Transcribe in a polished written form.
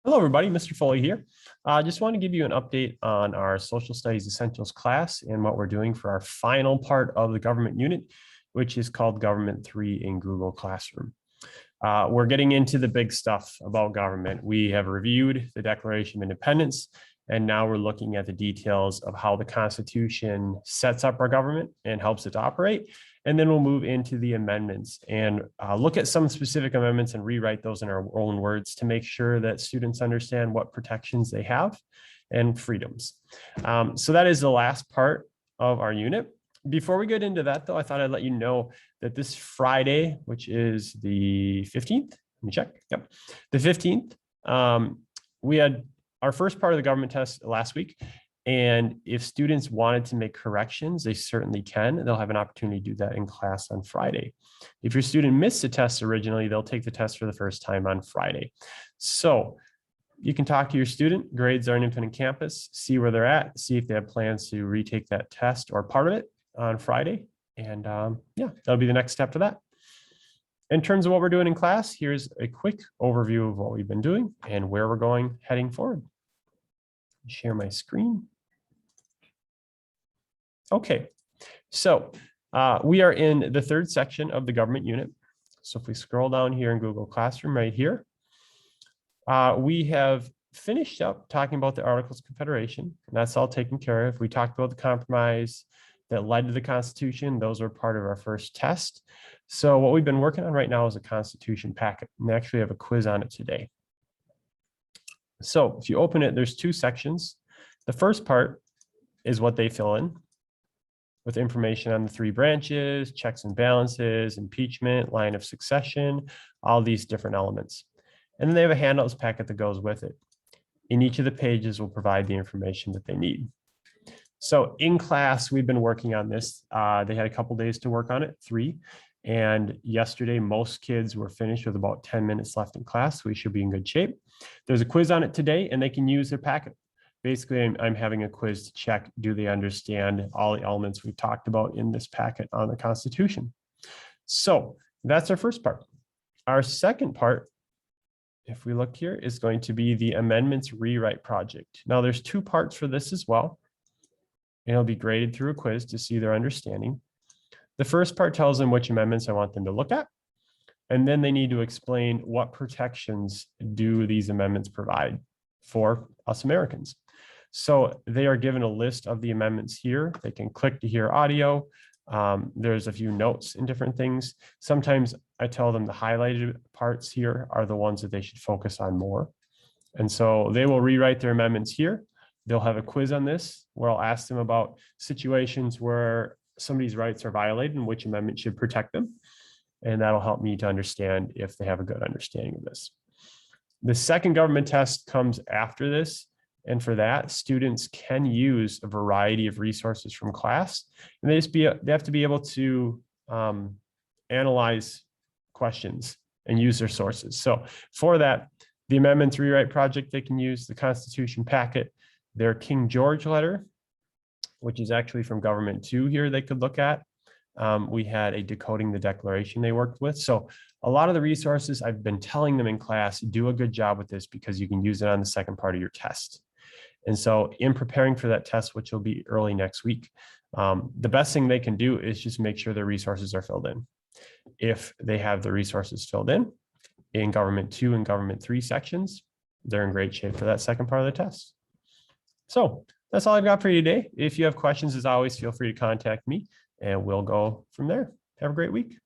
Hello, everybody. Mr. Foley here. I just want to give you an update on our Social Studies Essentials class and what we're doing for our final part of the government unit, which is called Government 3 in Google Classroom. We're getting into the big stuff about government. We have reviewed the Declaration of Independence, and now we're looking at the details of how the Constitution sets up our government and helps it to operate. And then we'll move into the amendments and look at some specific amendments and rewrite those in our own words to make sure that students understand what protections they have and freedoms. So that is the last part of our unit. Before we get into that, though, I thought I'd let you know that this Friday, which is the 15th, let me check. Yep, the 15th, we had our first part of the government test last week. And if students wanted to make corrections, they certainly can. They'll have an opportunity to do that in class on Friday. If your student missed the test originally, they'll take the test for the first time on Friday. So you can talk to your student. Grades are on Infinite Campus, see where they're at, see if they have plans to retake that test or part of it on Friday. And yeah, that'll be the next step for that. In terms of what we're doing in class, here's a quick overview of what we've been doing and where we're going heading forward. Share my screen. Okay, so we are in the third section of the government unit. So if we scroll down here in Google Classroom right here, we have finished up talking about the Articles of Confederation, and that's all taken care of. We talked about the compromise that led to the Constitution. Those were part of our first test. So what we've been working on right now is a Constitution packet, and we actually have a quiz on it today. So if you open it, there's two sections. The first part is what they fill in with information on the three branches, checks and balances, impeachment, line of succession, all these different elements. And then they have a handouts packet that goes with it. In each of the pages will provide the information that they need. So in class, we've been working on this. They had a couple days to work on it, 3. And yesterday, most kids were finished with about 10 minutes left in class. So we should be in good shape. There's a quiz on it today, and they can use their packet. Basically, I'm having a quiz to check, do they understand all the elements we've talked about in this packet on the Constitution? So that's our first part. Our second part, if we look here, is going to be the amendments rewrite project. Now, there's 2 parts for this as well. And it'll be graded through a quiz to see their understanding. The first part tells them which amendments I want them to look at. And then they need to explain what protections do these amendments provide for us Americans. So they are given a list of the amendments here. They can click to hear audio. There's a few notes and different things. Sometimes I tell them the highlighted parts here are the ones that they should focus on more. And so they will rewrite their amendments here. They'll have a quiz on this where I'll ask them about situations where somebody's rights are violated and which amendment should protect them. And that'll help me to understand if they have a good understanding of this. The second government test comes after this. And for that, students can use a variety of resources from class. And they have to be able to analyze questions and use their sources. So for that, the amendments rewrite project, they can use the Constitution packet, their King George letter, which is actually from Government 2 here they could look at. We had a decoding the Declaration they worked with. So a lot of the resources I've been telling them in class, do a good job with this because you can use it on the second part of your test. And so in preparing for that test, which will be early next week, the best thing they can do is just make sure their resources are filled in. If they have the resources filled in Government 2 and Government 3 sections, they're in great shape for that second part of the test. So that's all I've got for you today. If you have questions, as always, feel free to contact me and we'll go from there. Have a great week.